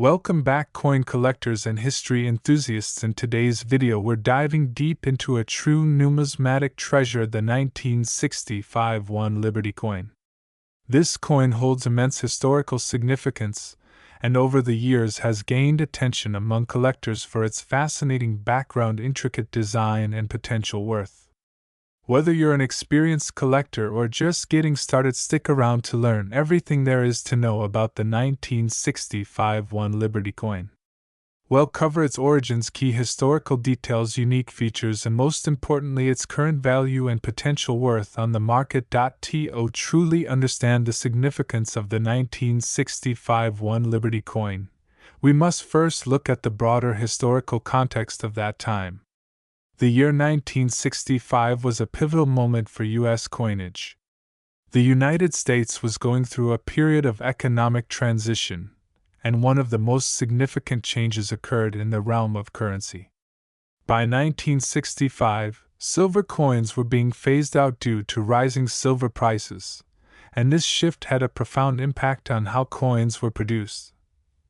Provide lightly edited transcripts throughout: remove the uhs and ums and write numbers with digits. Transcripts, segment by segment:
Welcome back, coin collectors and history enthusiasts. In today's video, we're diving deep into a true numismatic treasure, the 1965 1 Liberty coin. This coin holds immense historical significance and over the years has gained attention among collectors for its fascinating background, intricate design, and potential worth. Whether you're an experienced collector or just getting started, stick around to learn everything there is to know about the 1965 1 Liberty coin. We'll cover its origins, key historical details, unique features, and most importantly, its current value and potential worth on the market. To truly understand the significance of the 1965 1 Liberty coin, we must first look at the broader historical context of that time. The year 1965 was a pivotal moment for U.S. coinage. The United States was going through a period of economic transition, and one of the most significant changes occurred in the realm of currency. By 1965, silver coins were being phased out due to rising silver prices, and this shift had a profound impact on how coins were produced.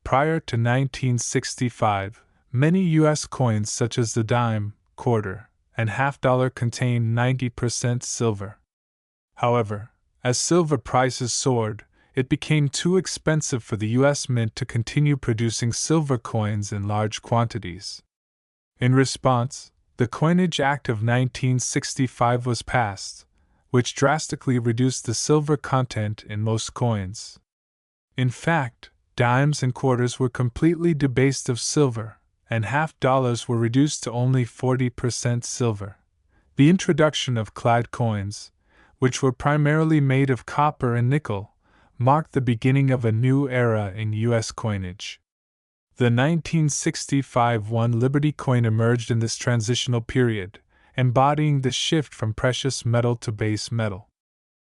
Prior to 1965, many U.S. coins such as the dime, quarter, and half-dollar contained 90% silver. However, as silver prices soared, it became too expensive for the U.S. Mint to continue producing silver coins in large quantities. In response, the Coinage Act of 1965 was passed, which drastically reduced the silver content in most coins. In fact, dimes and quarters were completely debased of silver, and half-dollars were reduced to only 40% silver. The introduction of clad coins, which were primarily made of copper and nickel, marked the beginning of a new era in U.S. coinage. The 1965 1 Liberty coin emerged in this transitional period, embodying the shift from precious metal to base metal.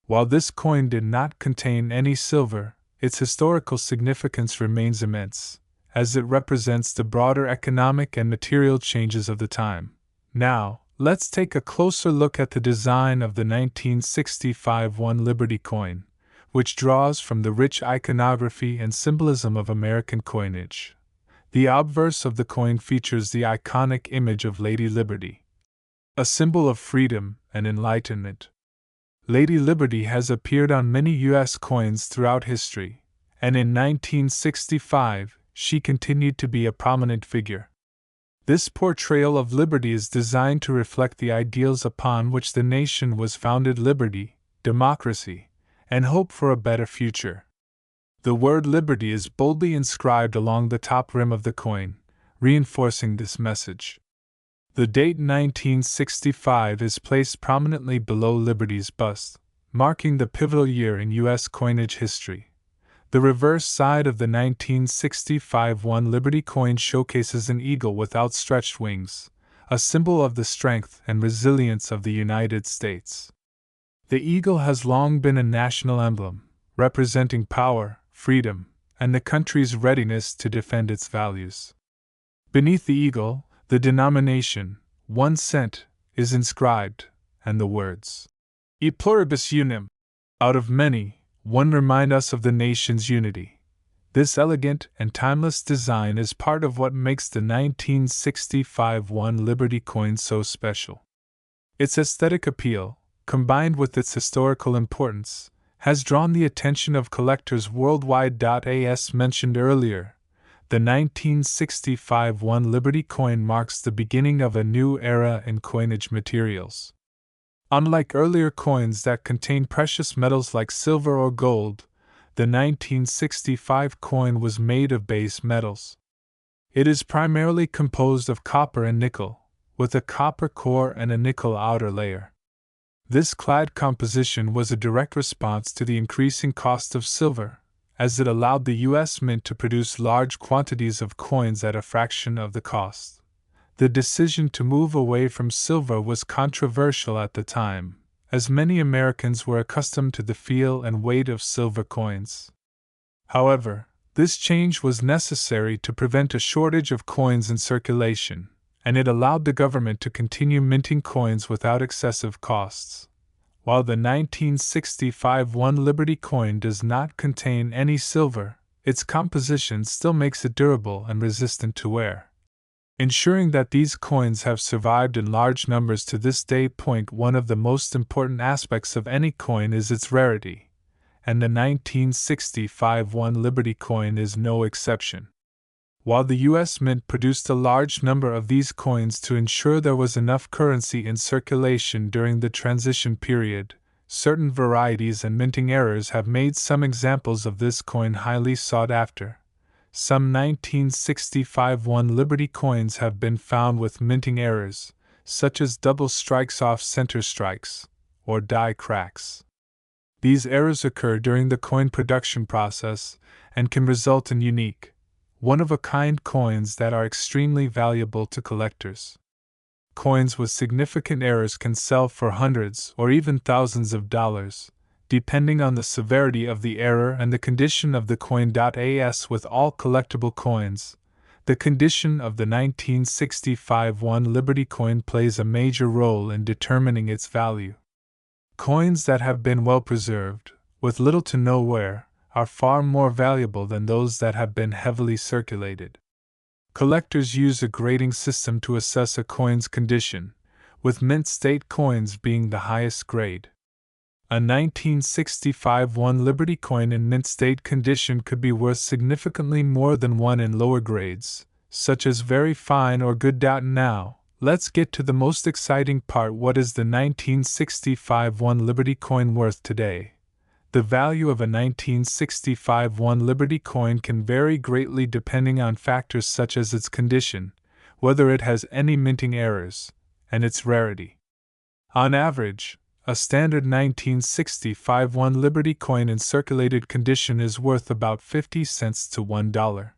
While this coin did not contain any silver, its historical significance remains immense, as it represents the broader economic and material changes of the time. Now, let's take a closer look at the design of the 1965 1 Liberty coin, which draws from the rich iconography and symbolism of American coinage. The obverse of the coin features the iconic image of Lady Liberty, a symbol of freedom and enlightenment. Lady Liberty has appeared on many U.S. coins throughout history, and in 1965, she continued to be a prominent figure. This portrayal of liberty is designed to reflect the ideals upon which the nation was founded: liberty, democracy, and hope for a better future. The word liberty is boldly inscribed along the top rim of the coin, reinforcing this message. The date 1965 is placed prominently below Liberty's bust, marking the pivotal year in U.S. coinage history. The reverse side of the 1965 1 Liberty coin showcases an eagle with outstretched wings, a symbol of the strength and resilience of the United States. The eagle has long been a national emblem, representing power, freedom, and the country's readiness to defend its values. Beneath the eagle, the denomination, 1 cent, is inscribed, and the words, E pluribus unum, out of many, one, remind us of the nation's unity. This elegant and timeless design is part of what makes the 1965 1 Liberty coin so special. Its aesthetic appeal, combined with its historical importance, has drawn the attention of collectors worldwide. As mentioned earlier, the 1965 1 Liberty coin marks the beginning of a new era in coinage materials. Unlike earlier coins that contain precious metals like silver or gold, the 1965 coin was made of base metals. It is primarily composed of copper and nickel, with a copper core and a nickel outer layer. This clad composition was a direct response to the increasing cost of silver, as it allowed the U.S. Mint to produce large quantities of coins at a fraction of the cost. The decision to move away from silver was controversial at the time, as many Americans were accustomed to the feel and weight of silver coins. However, this change was necessary to prevent a shortage of coins in circulation, and it allowed the government to continue minting coins without excessive costs. While the 1965 1 Liberty coin does not contain any silver, its composition still makes it durable and resistant to wear, ensuring that these coins have survived in large numbers to this day. One of the most important aspects of any coin is its rarity, and the 1965 1 Liberty coin is no exception. While the U.S. Mint produced a large number of these coins to ensure there was enough currency in circulation during the transition period, certain varieties and minting errors have made some examples of this coin highly sought after. Some 1965 1 Liberty coins have been found with minting errors, such as double strikes off center strikes, or die cracks. These errors occur during the coin production process and can result in unique, one-of-a-kind coins that are extremely valuable to collectors. Coins with significant errors can sell for hundreds or even thousands of dollars, depending on the severity of the error and the condition of the coin. As with all collectible coins, the condition of the 1965 1 Liberty coin plays a major role in determining its value. Coins that have been well preserved, with little to no wear, are far more valuable than those that have been heavily circulated. Collectors use a grading system to assess a coin's condition, with mint state coins being the highest grade. A 1965 1 Liberty coin in mint state condition could be worth significantly more than one in lower grades, such as very fine or good. Now, let's get to the most exciting part. What is the 1965 1 Liberty coin worth today? The value of a 1965 1 Liberty coin can vary greatly depending on factors such as its condition, whether it has any minting errors, and its rarity. On average, a standard 1965 1 Liberty coin in circulated condition is worth about 50 cents to $1.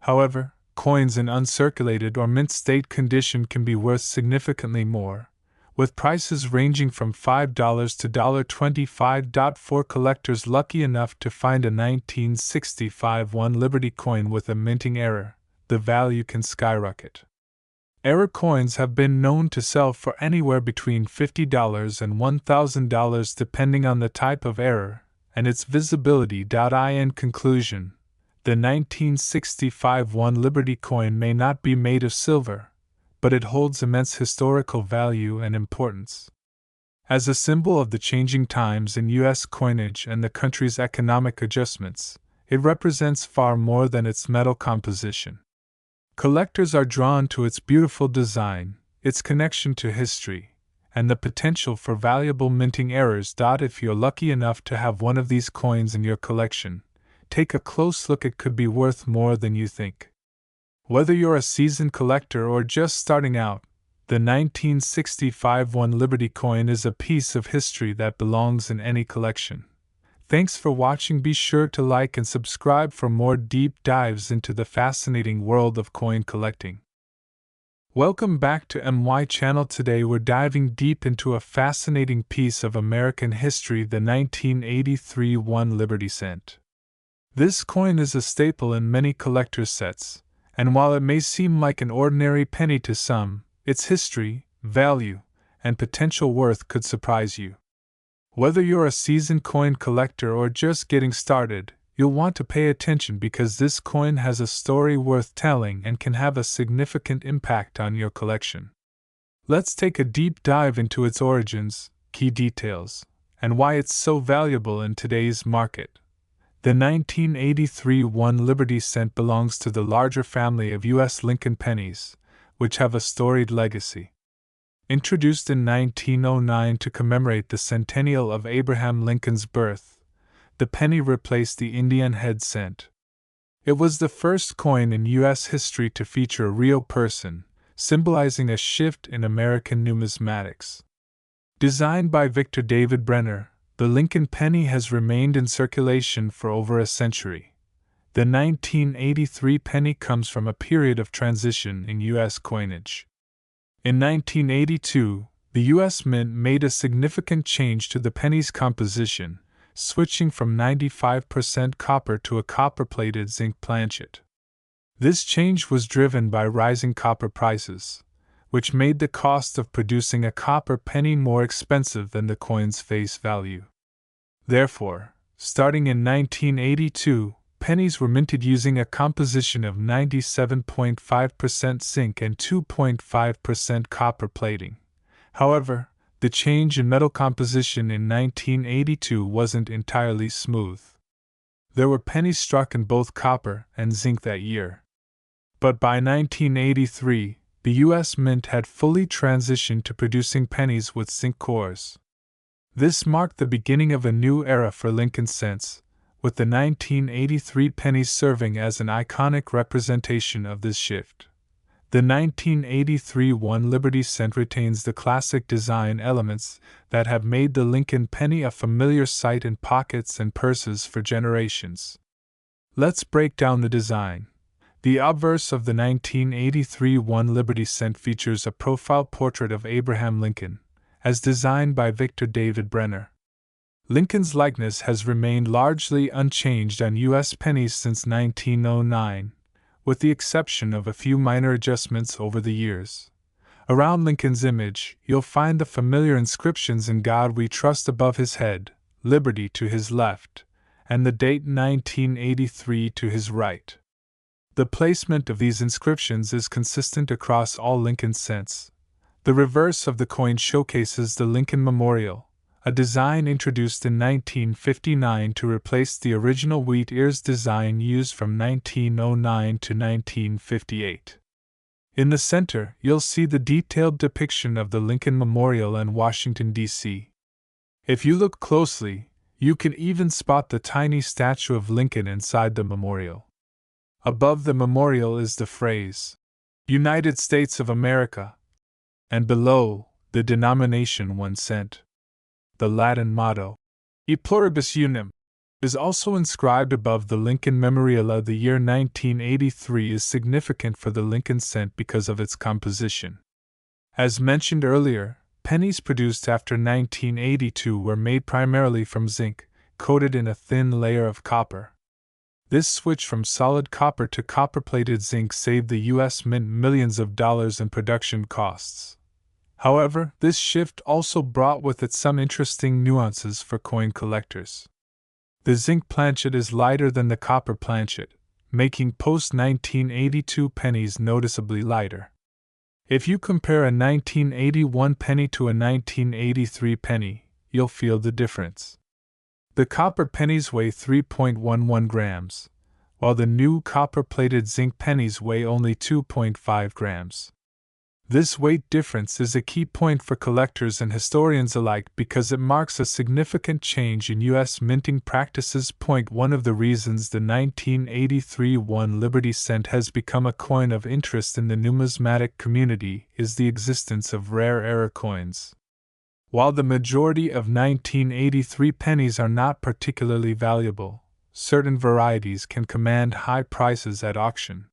However, coins in uncirculated or mint state condition can be worth significantly more, with prices ranging from $5 to $25. For collectors lucky enough to find a 1965 1 Liberty coin with a minting error, the value can skyrocket. Error coins have been known to sell for anywhere between $50 and $1,000 depending on the type of error and its visibility. In conclusion, the 1965 1 Liberty coin may not be made of silver, but it holds immense historical value and importance. As a symbol of the changing times in U.S. coinage and the country's economic adjustments, it represents far more than its metal composition. Collectors are drawn to its beautiful design, its connection to history, and the potential for valuable minting errors. If you're lucky enough to have one of these coins in your collection, take a close look. It could be worth more than you think. Whether you're a seasoned collector or just starting out, the 1965 1 Liberty coin is a piece of history that belongs in any collection. Thanks for watching. Be sure to like and subscribe for more deep dives into the fascinating world of coin collecting. Welcome back to MY Channel. Today we're diving deep into a fascinating piece of American history, the 1983 1 Liberty cent. This coin is a staple in many collectors' sets, and while it may seem like an ordinary penny to some, its history, value, and potential worth could surprise you. Whether you're a seasoned coin collector or just getting started, you'll want to pay attention because this coin has a story worth telling and can have a significant impact on your collection. Let's take a deep dive into its origins, key details, and why it's so valuable in today's market. The 1983 1 Liberty cent belongs to the larger family of U.S. Lincoln pennies, which have a storied legacy. Introduced in 1909 to commemorate the centennial of Abraham Lincoln's birth, the penny replaced the Indian head cent. It was the first coin in U.S. history to feature a real person, symbolizing a shift in American numismatics. Designed by Victor David Brenner, the Lincoln penny has remained in circulation for over a century. The 1983 penny comes from a period of transition in U.S. coinage. In 1982, the U.S. Mint made a significant change to the penny's composition, switching from 95% copper to a copper-plated zinc planchet. This change was driven by rising copper prices, which made the cost of producing a copper penny more expensive than the coin's face value. Therefore, starting in 1982, pennies were minted using a composition of 97.5% zinc and 2.5% copper plating. However, the change in metal composition in 1982 wasn't entirely smooth. There were pennies struck in both copper and zinc that year. But by 1983, the U.S. Mint had fully transitioned to producing pennies with zinc cores. This marked the beginning of a new era for Lincoln cents, with the 1983 pennies serving as an iconic representation of this shift. The 1983 1 Liberty cent retains the classic design elements that have made the Lincoln penny a familiar sight in pockets and purses for generations. Let's break down the design. The obverse of the 1983 1 Liberty cent features a profile portrait of Abraham Lincoln, as designed by Victor David Brenner. Lincoln's likeness has remained largely unchanged on U.S. pennies since 1909, with the exception of a few minor adjustments over the years. Around Lincoln's image, you'll find the familiar inscriptions "In God We Trust" above his head, "Liberty" to his left, and the date 1983 to his right. The placement of these inscriptions is consistent across all Lincoln cents. The reverse of the coin showcases the Lincoln Memorial, a design introduced in 1959 to replace the original wheat ears design used from 1909 to 1958. In the center, you'll see the detailed depiction of the Lincoln Memorial in Washington, D.C. If you look closely, you can even spot the tiny statue of Lincoln inside the memorial. Above the memorial is the phrase, "United States of America," and below, the denomination 1 cent. The Latin motto, "E pluribus unum," is also inscribed above the Lincoln Memorial. The year 1983 is significant for the Lincoln cent because of its composition. As mentioned earlier, pennies produced after 1982 were made primarily from zinc, coated in a thin layer of copper. This switch from solid copper to copper-plated zinc saved the U.S. Mint millions of dollars in production costs. However, this shift also brought with it some interesting nuances for coin collectors. The zinc planchet is lighter than the copper planchet, making post-1982 pennies noticeably lighter. If you compare a 1981 penny to a 1983 penny, you'll feel the difference. The copper pennies weigh 3.11 grams, while the new copper-plated zinc pennies weigh only 2.5 grams. This weight difference is a key point for collectors and historians alike because it marks a significant change in U.S. minting practices. One of the reasons the 1983 1 Liberty cent has become a coin of interest in the numismatic community is the existence of rare error coins. While the majority of 1983 pennies are not particularly valuable, certain varieties can command high prices at auction.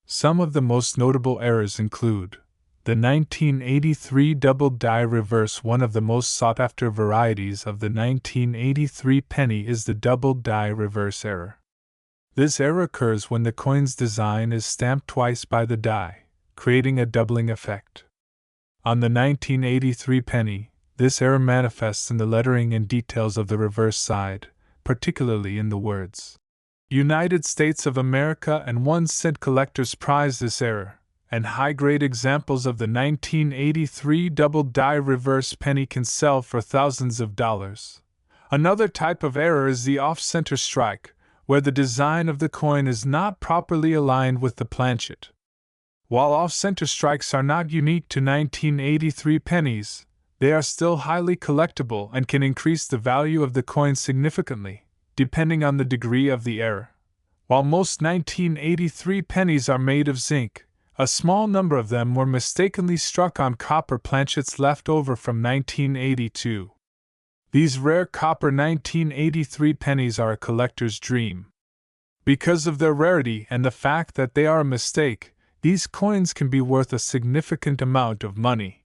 Some of the most notable errors include the 1983 double die reverse. One of the most sought-after varieties of the 1983 penny is the double die reverse error. This error occurs when the coin's design is stamped twice by the die, creating a doubling effect. On the 1983 penny, this error manifests in the lettering and details of the reverse side, particularly in the words "United States of America" and 1 cent. Collectors prize this error, and high-grade examples of the 1983 double-die reverse penny can sell for thousands of dollars. Another type of error is the off-center strike, where the design of the coin is not properly aligned with the planchet. While off-center strikes are not unique to 1983 pennies, they are still highly collectible and can increase the value of the coin significantly, depending on the degree of the error. While most 1983 pennies are made of zinc, a small number of them were mistakenly struck on copper planchets left over from 1982. These rare copper 1983 pennies are a collector's dream. Because of their rarity and the fact that they are a mistake, these coins can be worth a significant amount of money.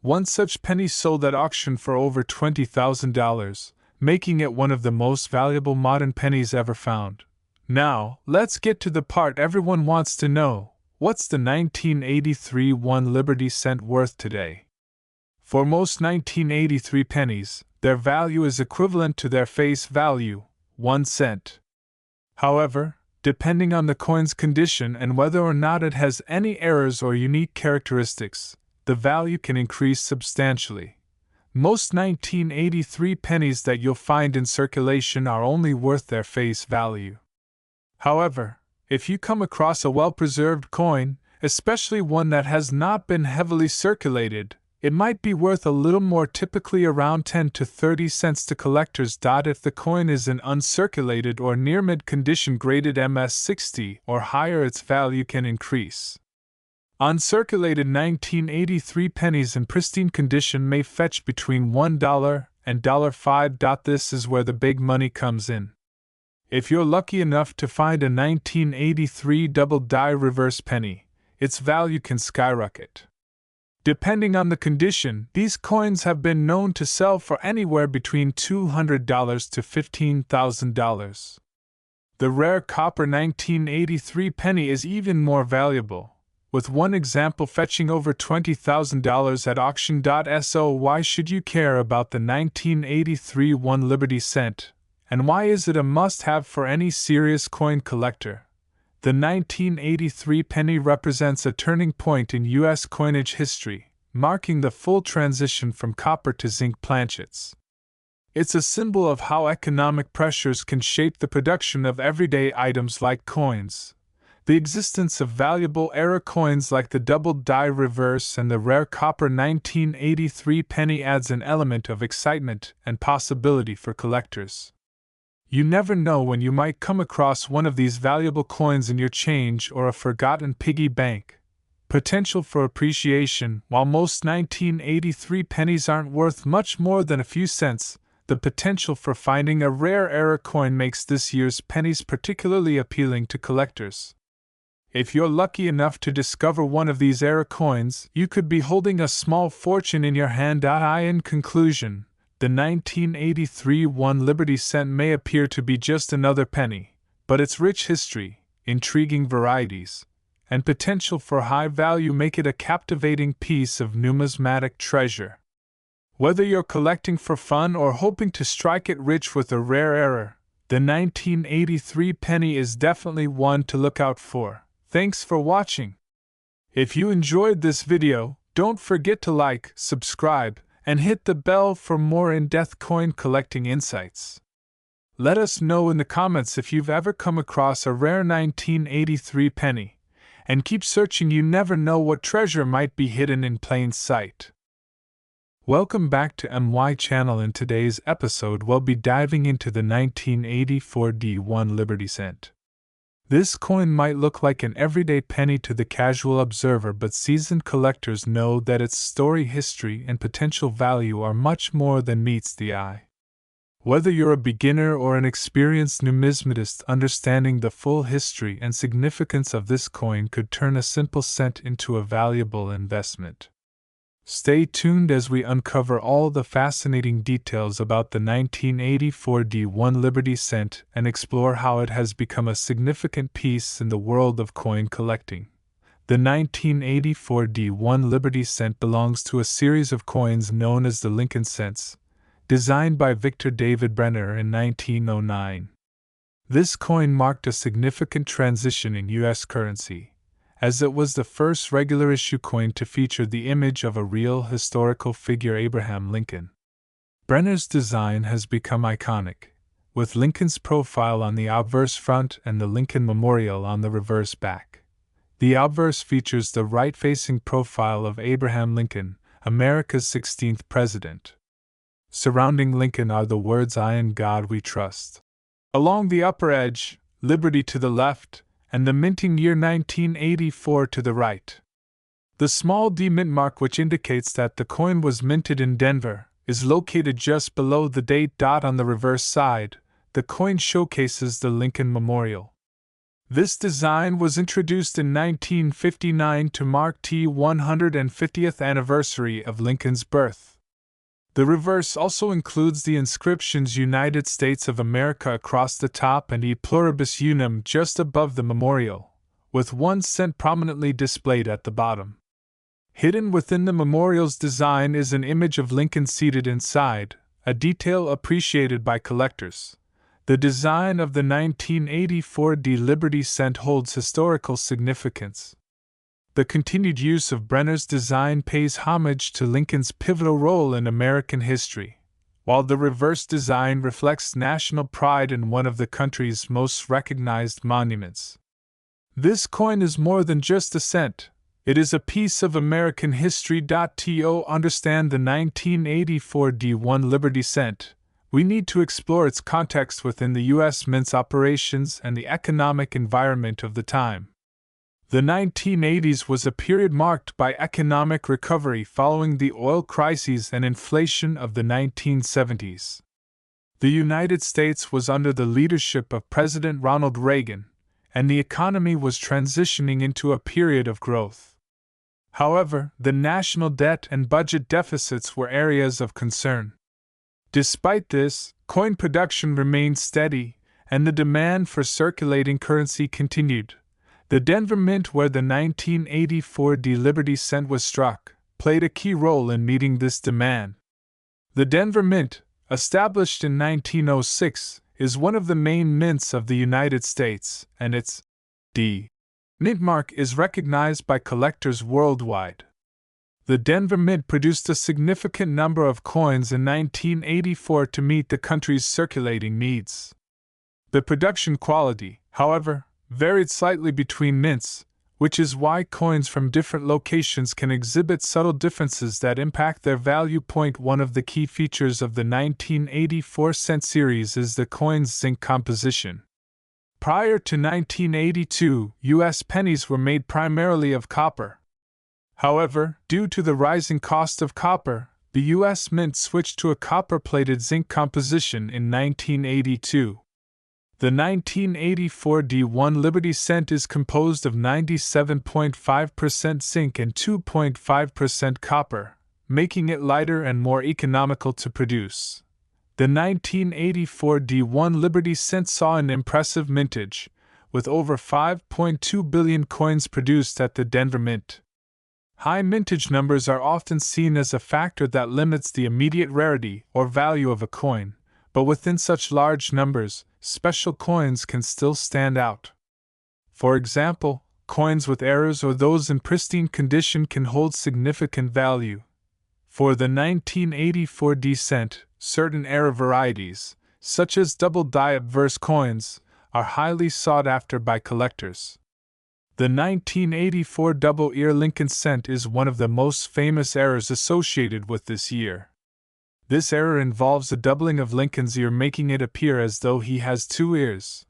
One such penny sold at auction for over $20,000, making it one of the most valuable modern pennies ever found. Now, let's get to the part everyone wants to know. What's the 1983 1 Liberty cent worth today? For most 1983 pennies, their value is equivalent to their face value, 1 cent. However, depending on the coin's condition and whether or not it has any errors or unique characteristics, the value can increase substantially. Most 1983 pennies that you'll find in circulation are only worth their face value. However, if you come across a well-preserved coin, especially one that has not been heavily circulated, it might be worth a little more, typically around 10 to 30 cents to collectors. If the coin is in uncirculated or near mid condition graded MS60 or higher, its value can increase. Uncirculated 1983 pennies in pristine condition may fetch between $1 and $5. This is where the big money comes in. If you're lucky enough to find a 1983 double die reverse penny, its value can skyrocket. Depending on the condition, these coins have been known to sell for anywhere between $200 to $15,000. The rare copper 1983 penny is even more valuable, with one example fetching over $20,000 at auction. So why should you care about the 1983 1 Liberty cent, and why is it a must-have for any serious coin collector? The 1983 penny represents a turning point in U.S. coinage history, marking the full transition from copper to zinc planchets. It's a symbol of how economic pressures can shape the production of everyday items like coins. The existence of valuable era coins like the double die reverse and the rare copper 1983 penny adds an element of excitement and possibility for collectors. You never know when you might come across one of these valuable coins in your change or a forgotten piggy bank. Potential for appreciation. While most 1983 pennies aren't worth much more than a few cents, the potential for finding a rare era coin makes this year's pennies particularly appealing to collectors. If you're lucky enough to discover one of these era coins, you could be holding a small fortune in your hand. In conclusion, the 1983 1 Liberty cent may appear to be just another penny, but its rich history, intriguing varieties, and potential for high value make it a captivating piece of numismatic treasure. Whether you're collecting for fun or hoping to strike it rich with a rare era, the 1983 penny is definitely one to look out for. Thanks for watching. If you enjoyed this video, don't forget to like, subscribe, and hit the bell for more in-depth coin collecting insights. Let us know in the comments if you've ever come across a rare 1983 penny, and keep searching. You never know what treasure might be hidden in plain sight. Welcome back to MY channel. In today's episode we'll be diving into the 1984 D1 Liberty cent. This coin might look like an everyday penny to the casual observer, but seasoned collectors know that its story, history, and potential value are much more than meets the eye. Whether you're a beginner or an experienced numismatist, understanding the full history and significance of this coin could turn a simple cent into a valuable investment. Stay tuned as we uncover all the fascinating details about the 1984 D1 Liberty cent and explore how it has become a significant piece in the world of coin collecting. The 1984 D1 Liberty cent belongs to a series of coins known as the Lincoln cents, designed by Victor David Brenner in 1909. This coin marked a significant transition in U.S. currency, as it was the first regular issue coin to feature the image of a real historical figure, Abraham Lincoln. Brenner's design has become iconic, with Lincoln's profile on the obverse front and the Lincoln Memorial on the reverse back. The obverse features the right-facing profile of Abraham Lincoln, America's 16th president. Surrounding Lincoln are the words "I in God we trust." Along the upper edge, Liberty to the left, and the minting year 1984 to the right. The small D mint mark, which indicates that the coin was minted in Denver, is located just below the date. On the reverse side, the coin showcases the Lincoln Memorial. This design was introduced in 1959 to mark the 150th anniversary of Lincoln's birth. The reverse also includes the inscriptions United States of America across the top and E Pluribus Unum just above the memorial, with 1 cent prominently displayed at the bottom. Hidden within the memorial's design is an image of Lincoln seated inside, a detail appreciated by collectors. The design of the 1984 D Liberty cent holds historical significance. The continued use of Brenner's design pays homage to Lincoln's pivotal role in American history, while the reverse design reflects national pride in one of the country's most recognized monuments. This coin is more than just a cent. It is a piece of American history. To understand the 1984 D1 Liberty cent, we need to explore its context within the U.S. Mint's operations and the economic environment of the time. The 1980s was a period marked by economic recovery following the oil crises and inflation of the 1970s. The United States was under the leadership of President Ronald Reagan, and the economy was transitioning into a period of growth. However, the national debt and budget deficits were areas of concern. Despite this, coin production remained steady, and the demand for circulating currency continued. The Denver Mint, where the 1984 D Liberty cent was struck, played a key role in meeting this demand. The Denver Mint, established in 1906, is one of the main mints of the United States, and its D Mint mark is recognized by collectors worldwide. The Denver Mint produced a significant number of coins in 1984 to meet the country's circulating needs. The production quality, however, varied slightly between mints, which is why coins from different locations can exhibit subtle differences that impact their value. One of the key features of the 1984 cent series is the coin's zinc composition. Prior to 1982, U.S. pennies were made primarily of copper. However, due to the rising cost of copper, the U.S. Mint switched to a copper-plated zinc composition in 1982. The 1984 D1 Liberty cent is composed of 97.5% zinc and 2.5% copper, making it lighter and more economical to produce. The 1984 D1 Liberty cent saw an impressive mintage, with over 5.2 billion coins produced at the Denver Mint. High mintage numbers are often seen as a factor that limits the immediate rarity or value of a coin, but within such large numbers, special coins can still stand out. For example, coins with errors or those in pristine condition can hold significant value. For the 1984 D cent, certain error varieties, such as double-die obverse coins, are highly sought after by collectors. The 1984 double-ear Lincoln cent is one of the most famous errors associated with this year. This error involves a doubling of Lincoln's ear, making it appear as though he has two ears.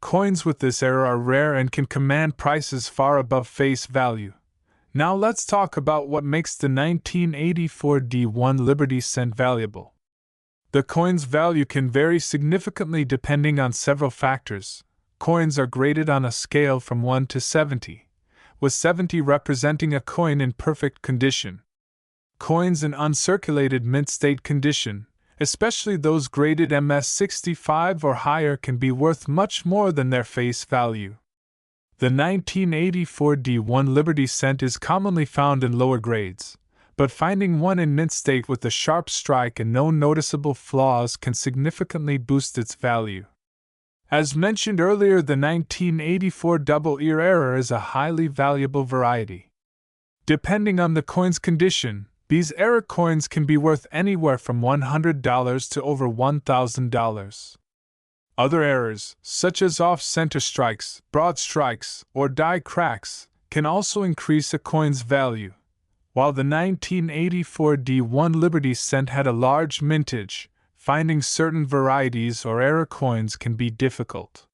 Coins with this error are rare and can command prices far above face value. Now let's talk about what makes the 1984 D1 Liberty cent valuable. The coin's value can vary significantly depending on several factors. Coins are graded on a scale from 1 to 70, with 70 representing a coin in perfect condition. Coins in uncirculated mint state condition, especially those graded MS65 or higher, can be worth much more than their face value. The 1984 D1 Liberty cent is commonly found in lower grades, but finding one in mint state with a sharp strike and no noticeable flaws can significantly boost its value. As mentioned earlier, the 1984 double-ear error is a highly valuable variety. Depending on the coin's condition, these error coins can be worth anywhere from $100 to over $1,000. Other errors, such as off-center strikes, broad strikes, or die cracks, can also increase a coin's value. While the 1984 D1 Liberty cent had a large mintage, finding certain varieties or error coins can be difficult.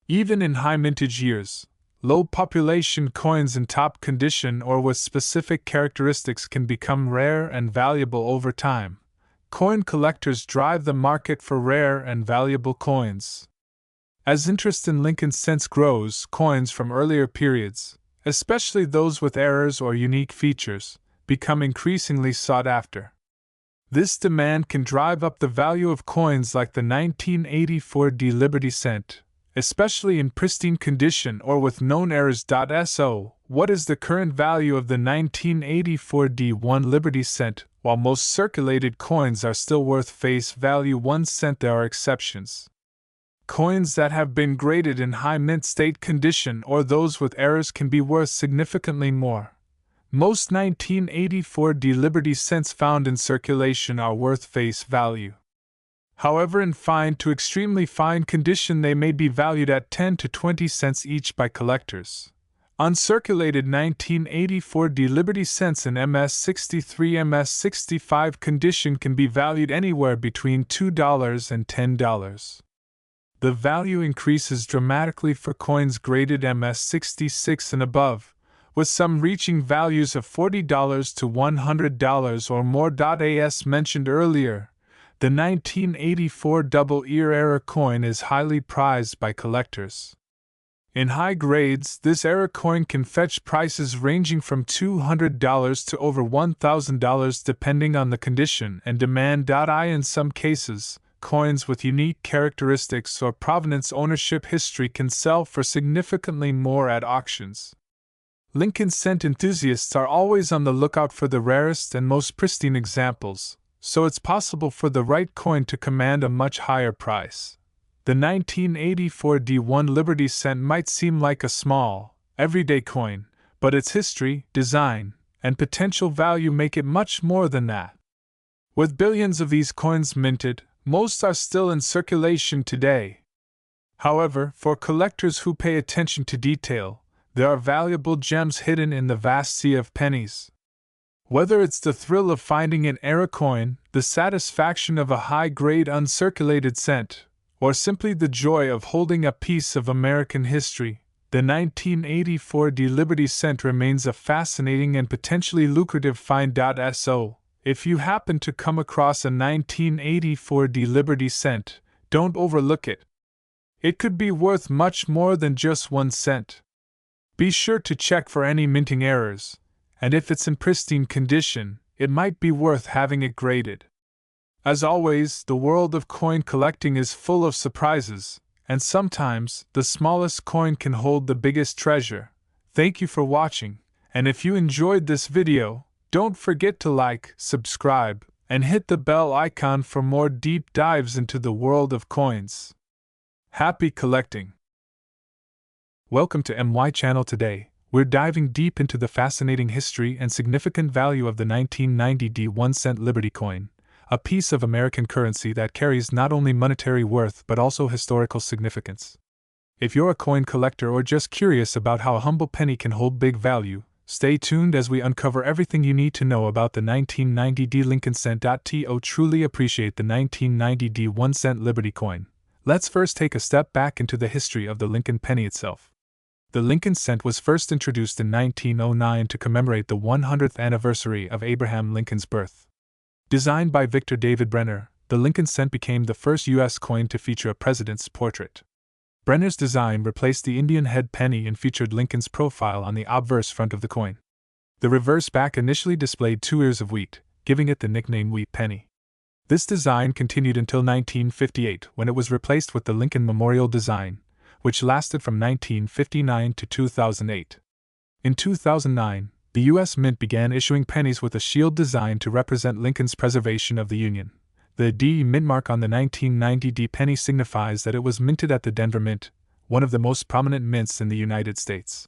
Even in high mintage years, low population coins in top condition or with specific characteristics can become rare and valuable over time. Coin collectors drive the market for rare and valuable coins. As interest in Lincoln cents grows, coins from earlier periods, especially those with errors or unique features, become increasingly sought after. This demand can drive up the value of coins like the 1984 D Liberty cent, especially in pristine condition or with known errors. So, what is the current value of the 1984 D1 Liberty cent? While most circulated coins are still worth face value 1 cent, there are exceptions. Coins that have been graded in high mint state condition or those with errors can be worth significantly more. Most 1984 Liberty cents found in circulation are worth face value. However, in fine to extremely fine condition, they may be valued at 10 to 20 cents each by collectors. Uncirculated 1984 Liberty cents in MS63 MS65 condition can be valued anywhere between $2 and $10. The value increases dramatically for coins graded MS66 and above, with some reaching values of $40 to $100 or more. As mentioned earlier, the 1984 double-ear error coin is highly prized by collectors. In high grades, this error coin can fetch prices ranging from $200 to over $1,000 depending on the condition and demand. In some cases, coins with unique characteristics or provenance ownership history can sell for significantly more at auctions. Lincoln cent enthusiasts are always on the lookout for the rarest and most pristine examples, so it's possible for the right coin to command a much higher price. The 1984 D1 Liberty cent might seem like a small, everyday coin, but its history, design, and potential value make it much more than that. With billions of these coins minted, most are still in circulation today. However, for collectors who pay attention to detail, there are valuable gems hidden in the vast sea of pennies. Whether it's the thrill of finding an error coin, the satisfaction of a high-grade uncirculated cent, or simply the joy of holding a piece of American history, the 1984 Liberty cent remains a fascinating and potentially lucrative find. So, if you happen to come across a 1984 Liberty cent, don't overlook it. It could be worth much more than just 1 cent. Be sure to check for any minting errors, and if it's in pristine condition, it might be worth having it graded. As always, the world of coin collecting is full of surprises, and sometimes the smallest coin can hold the biggest treasure. Thank you for watching, and if you enjoyed this video, don't forget to like, subscribe, and hit the bell icon for more deep dives into the world of coins. Happy collecting! Welcome to MY Channel. Today, we're diving deep into the fascinating history and significant value of the 1990 D1 cent Liberty coin, a piece of American currency that carries not only monetary worth but also historical significance. If you're a coin collector or just curious about how a humble penny can hold big value, stay tuned as we uncover everything you need to know about the 1990 D Lincoln cent. To truly appreciate the 1990 D1 cent Liberty coin, let's first take a step back into the history of the Lincoln penny itself. The Lincoln cent was first introduced in 1909 to commemorate the 100th anniversary of Abraham Lincoln's birth. Designed by Victor David Brenner, the Lincoln cent became the first U.S. coin to feature a president's portrait. Brenner's design replaced the Indian head penny and featured Lincoln's profile on the obverse front of the coin. The reverse back initially displayed 2 ears of wheat, giving it the nickname Wheat Penny. This design continued until 1958, when it was replaced with the Lincoln Memorial design, which lasted from 1959 to 2008. In 2009, the U.S. Mint began issuing pennies with a shield design to represent Lincoln's preservation of the Union. The D mint mark on the 1990 D penny signifies that it was minted at the Denver Mint, one of the most prominent mints in the United States.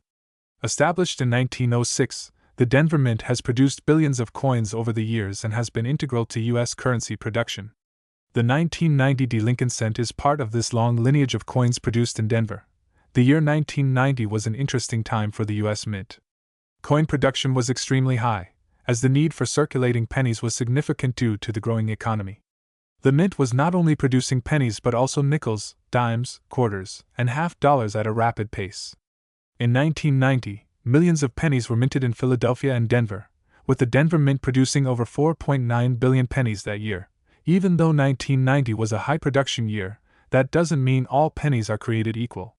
Established in 1906, the Denver Mint has produced billions of coins over the years and has been integral to U.S. currency production. The 1990 D Lincoln cent is part of this long lineage of coins produced in Denver. The year 1990 was an interesting time for the U.S. Mint. Coin production was extremely high, as the need for circulating pennies was significant due to the growing economy. The Mint was not only producing pennies but also nickels, dimes, quarters, and half-dollars at a rapid pace. In 1990, millions of pennies were minted in Philadelphia and Denver, with the Denver Mint producing over 4.9 billion pennies that year. Even though 1990 was a high-production year, that doesn't mean all pennies are created equal.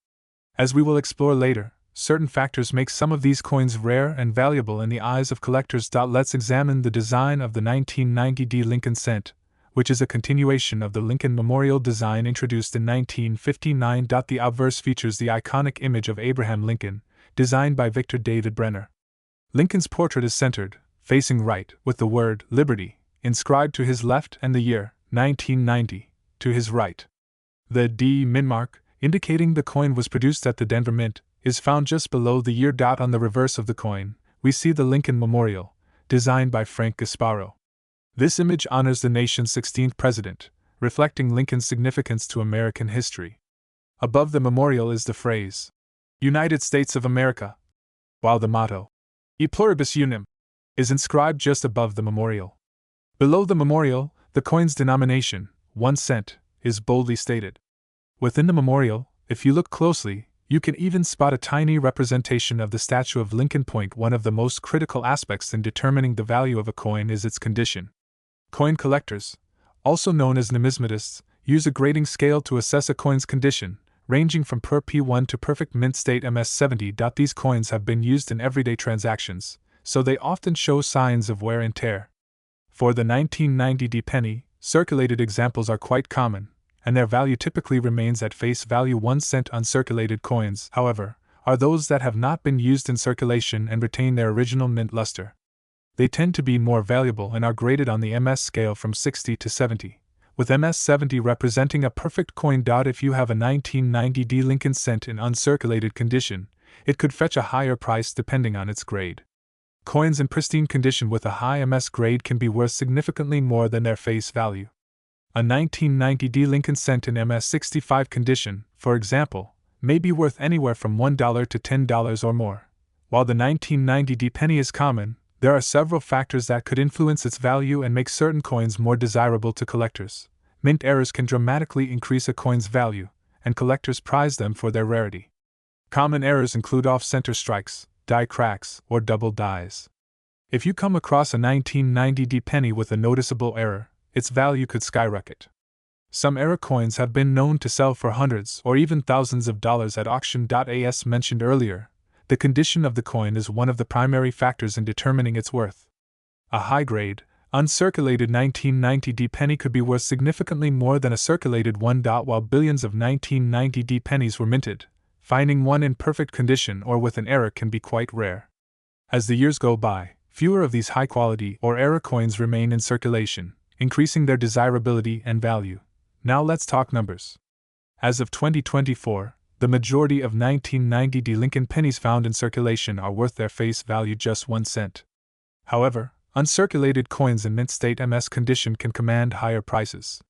As we will explore later, certain factors make some of these coins rare and valuable in the eyes of collectors. Let's examine the design of the 1990 D Lincoln cent, which is a continuation of the Lincoln Memorial design introduced in 1959. The obverse features the iconic image of Abraham Lincoln, designed by Victor David Brenner. Lincoln's portrait is centered, facing right, with the word Liberty inscribed to his left and the year 1990 to his right. The D mint mark, indicating the coin was produced at the Denver Mint, is found just below the year. On the reverse of the coin, we see the Lincoln Memorial, designed by Frank Gasparo. This image honors the nation's 16th president, reflecting Lincoln's significance to American history. Above the memorial is the phrase, United States of America, while the motto, E pluribus unum, is inscribed just above the memorial. Below the memorial, the coin's denomination, 1 cent, is boldly stated. Within the memorial, if you look closely, you can even spot a tiny representation of the statue of Lincoln. One of the most critical aspects in determining the value of a coin is its condition. Coin collectors, also known as numismatists, use a grading scale to assess a coin's condition, ranging from per P1 to perfect mint state MS70. These coins have been used in everyday transactions, so they often show signs of wear and tear. For the 1990 D penny, circulated examples are quite common, and their value typically remains at face value. 1 cent uncirculated coins, however, are those that have not been used in circulation and retain their original mint luster. They tend to be more valuable and are graded on the MS scale from 60 to 70, with MS70 representing a perfect coin. If you have a 1990 D Lincoln cent in uncirculated condition, it could fetch a higher price depending on its grade. Coins in pristine condition with a high MS grade can be worth significantly more than their face value. A 1990 D Lincoln cent in MS65 condition, for example, may be worth anywhere from $1 to $10 or more. While the 1990 D penny is common, there are several factors that could influence its value and make certain coins more desirable to collectors. Mint errors can dramatically increase a coin's value, and collectors prize them for their rarity. Common errors include off-center strikes, die cracks, or double dies. If you come across a 1990 D penny with a noticeable error, its value could skyrocket. Some error coins have been known to sell for hundreds or even thousands of dollars at auction. As mentioned earlier, the condition of the coin is one of the primary factors in determining its worth. A high-grade, uncirculated 1990 D penny could be worth significantly more than a circulated one. While billions of 1990 D pennies were minted, finding one in perfect condition or with an error can be quite rare. As the years go by, fewer of these high-quality or error coins remain in circulation, increasing their desirability and value. Now let's talk numbers. As of 2024, the majority of 1990 D Lincoln pennies found in circulation are worth their face value just 1 cent. However, uncirculated coins in mint state MS condition can command higher prices.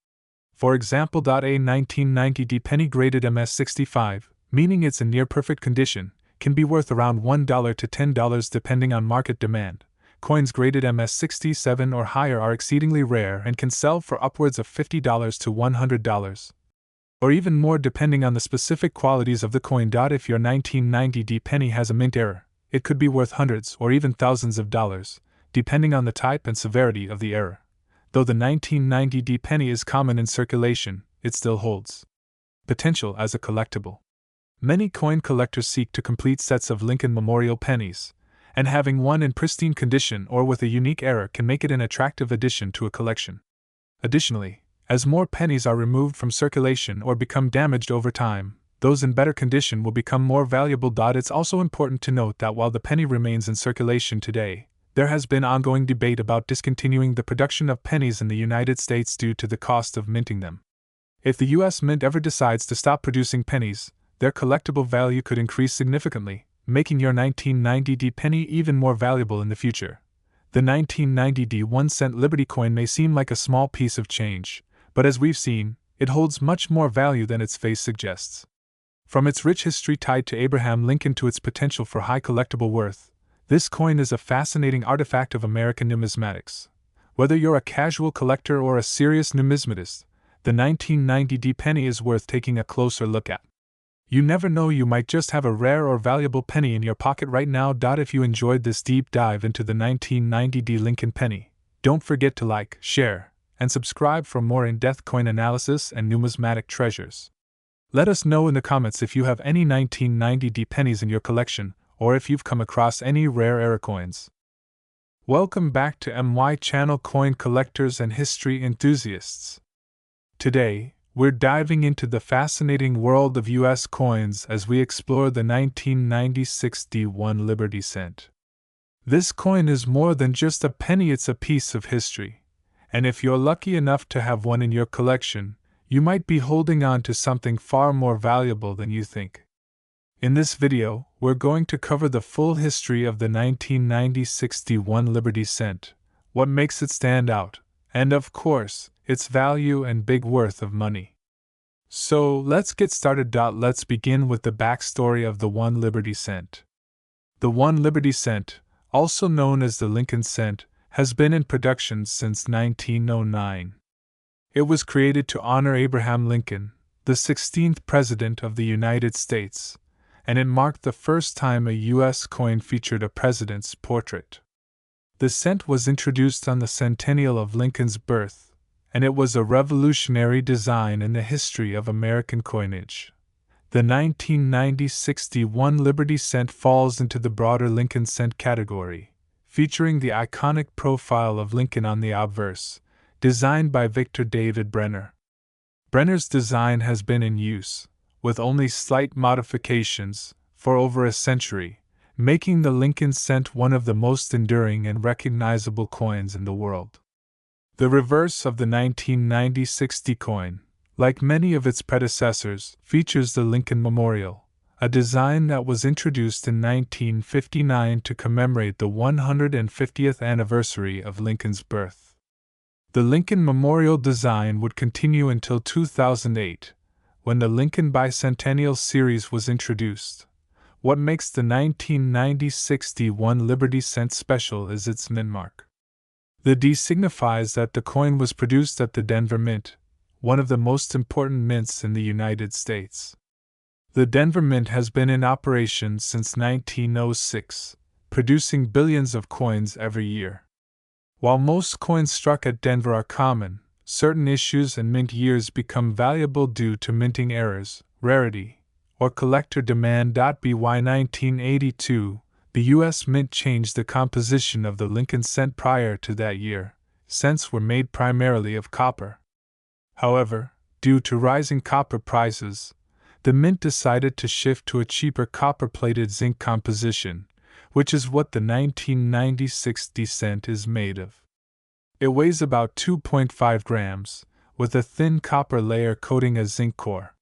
For example, a 1990 D penny graded MS65, meaning it's in near perfect condition, can be worth around $1 to $10 depending on market demand. Coins graded MS67 or higher are exceedingly rare and can sell for upwards of $50 to $100, or even more depending on the specific qualities of the coin. If your 1990 D penny has a mint error, it could be worth hundreds or even thousands of dollars, depending on the type and severity of the error. Though the 1990 D penny is common in circulation, it still holds potential as a collectible. Many coin collectors seek to complete sets of Lincoln Memorial pennies, and having one in pristine condition or with a unique error can make it an attractive addition to a collection. Additionally, as more pennies are removed from circulation or become damaged over time, those in better condition will become more valuable. It's also important to note that while the penny remains in circulation today, there has been ongoing debate about discontinuing the production of pennies in the United States due to the cost of minting them. If the U.S. Mint ever decides to stop producing pennies, their collectible value could increase significantly, making your 1990 D penny even more valuable in the future. The 1990 D 1 cent Liberty coin may seem like a small piece of change, but as we've seen, it holds much more value than its face suggests. From its rich history tied to Abraham Lincoln to its potential for high collectible worth, this coin is a fascinating artifact of American numismatics. Whether you're a casual collector or a serious numismatist, the 1990 D penny is worth taking a closer look at. You never know, you might just have a rare or valuable penny in your pocket right now. If you enjoyed this deep dive into the 1990 D Lincoln penny, don't forget to like, share, and subscribe for more in-depth coin analysis and numismatic treasures. Let us know in the comments if you have any 1990 D pennies in your collection, or if you've come across any rare error coins. Welcome back to MY Channel Coin Collectors and History Enthusiasts. Today, we're diving into the fascinating world of U.S. coins as we explore the 1996 D1 Liberty Cent. This coin is more than just a penny, it's a piece of history. And if you're lucky enough to have one in your collection, you might be holding on to something far more valuable than you think. In this video, we're going to cover the full history of the 1961 Liberty Cent, what makes it stand out, and of course, its value and big worth of money. So, let's get started. Let's begin with the backstory of the 1 Liberty Cent. The 1 Liberty Cent, also known as the Lincoln Cent, has been in production since 1909. It was created to honor Abraham Lincoln, the 16th President of the United States, and it marked the first time a U.S. coin featured a president's portrait. The cent was introduced on the centennial of Lincoln's birth, and it was a revolutionary design in the history of American coinage. The 1961 Liberty Cent falls into the broader Lincoln Cent category, featuring the iconic profile of Lincoln on the obverse, designed by Victor David Brenner. Brenner's design has been in use, with only slight modifications, for over a century, making the Lincoln Cent one of the most enduring and recognizable coins in the world. The reverse of the 1960 coin, like many of its predecessors, features the Lincoln Memorial, a design that was introduced in 1959 to commemorate the 150th anniversary of Lincoln's birth. The Lincoln Memorial design would continue until 2008, when the Lincoln Bicentennial Series was introduced. What makes the 1961 Liberty Cent special is its mint mark. The D signifies that the coin was produced at the Denver Mint, one of the most important mints in the United States. The Denver Mint has been in operation since 1906, producing billions of coins every year. While most coins struck at Denver are common, certain issues and mint years become valuable due to minting errors, rarity, or collector demand. By 1982, the U.S. Mint changed the composition of the Lincoln Cent. Prior to that year, cents were made primarily of copper. However, due to rising copper prices, the Mint decided to shift to a cheaper copper-plated zinc composition, which is what the 1960 cent is made of. It weighs about 2.5 grams, with a thin copper layer coating a zinc core.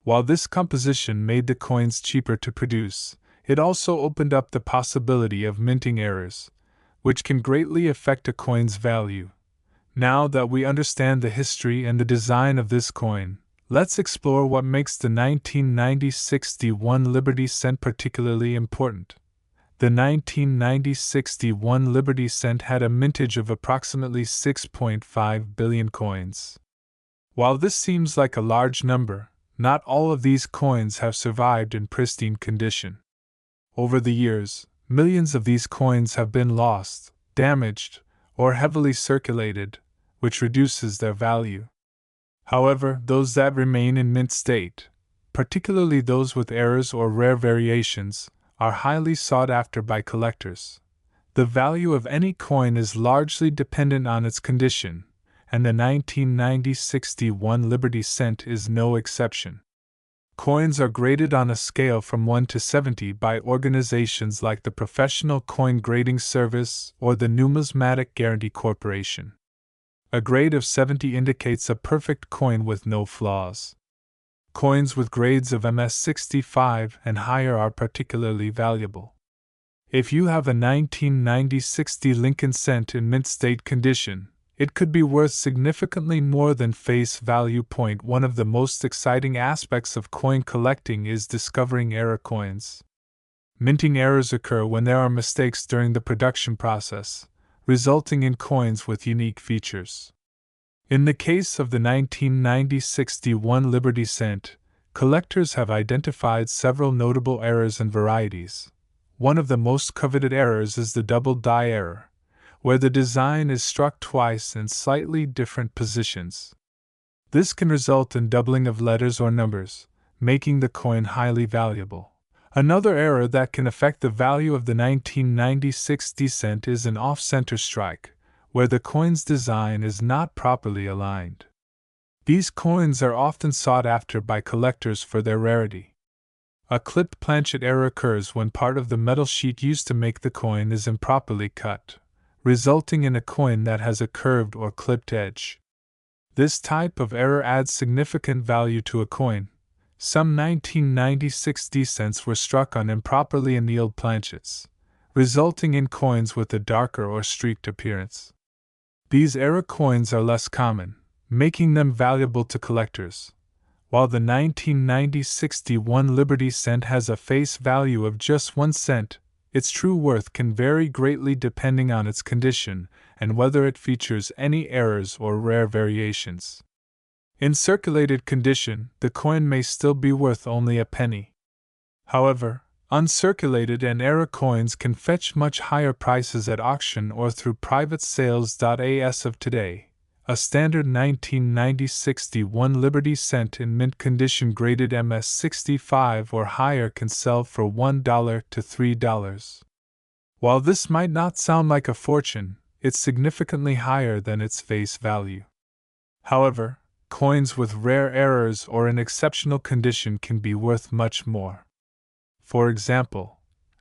While this composition made the coins cheaper to produce, it also opened up the possibility of minting errors, which can greatly affect a coin's value. Now that we understand the history and the design of this coin, let's explore what makes the 1961 Liberty Cent particularly important. The 1961 Liberty Cent had a mintage of approximately 6.5 billion coins. While this seems like a large number, not all of these coins have survived in pristine condition. Over the years, millions of these coins have been lost, damaged, or heavily circulated, which reduces their value. However, those that remain in mint state, particularly those with errors or rare variations, are highly sought after by collectors. The value of any coin is largely dependent on its condition, and the 1961 Liberty Cent is no exception. Coins are graded on a scale from 1 to 70 by organizations like the Professional Coin Grading Service or the Numismatic Guarantee Corporation. A grade of 70 indicates a perfect coin with no flaws. Coins with grades of MS65 and higher are particularly valuable. If you have a 1960 Lincoln Cent in mint state condition, it could be worth significantly more than face value. One of the most exciting aspects of coin collecting is discovering error coins. Minting errors occur when there are mistakes during the production process, resulting in coins with unique features. In the case of the 1961 Liberty Cent, collectors have identified several notable errors and varieties. One of the most coveted errors is the double die error, where the design is struck twice in slightly different positions. This can result in doubling of letters or numbers, making the coin highly valuable. Another error that can affect the value of the 1960 cent is an off-center strike, where the coin's design is not properly aligned. These coins are often sought after by collectors for their rarity. A clipped planchet error occurs when part of the metal sheet used to make the coin is improperly cut, resulting in a coin that has a curved or clipped edge. This type of error adds significant value to a coin. Some 1996 cents were struck on improperly annealed planchets, resulting in coins with a darker or streaked appearance. These error coins are less common, making them valuable to collectors. While the 1960 Liberty cent has a face value of just 1 cent, its true worth can vary greatly depending on its condition and whether it features any errors or rare variations. In circulated condition, the coin may still be worth only a penny. However, uncirculated and error coins can fetch much higher prices at auction or through private sales. As of today, a standard 1960 Liberty cent in mint condition graded MS65 or higher can sell for $1 to $3. While this might not sound like a fortune, it's significantly higher than its face value. However, coins with rare errors or in exceptional condition can be worth much more. For example,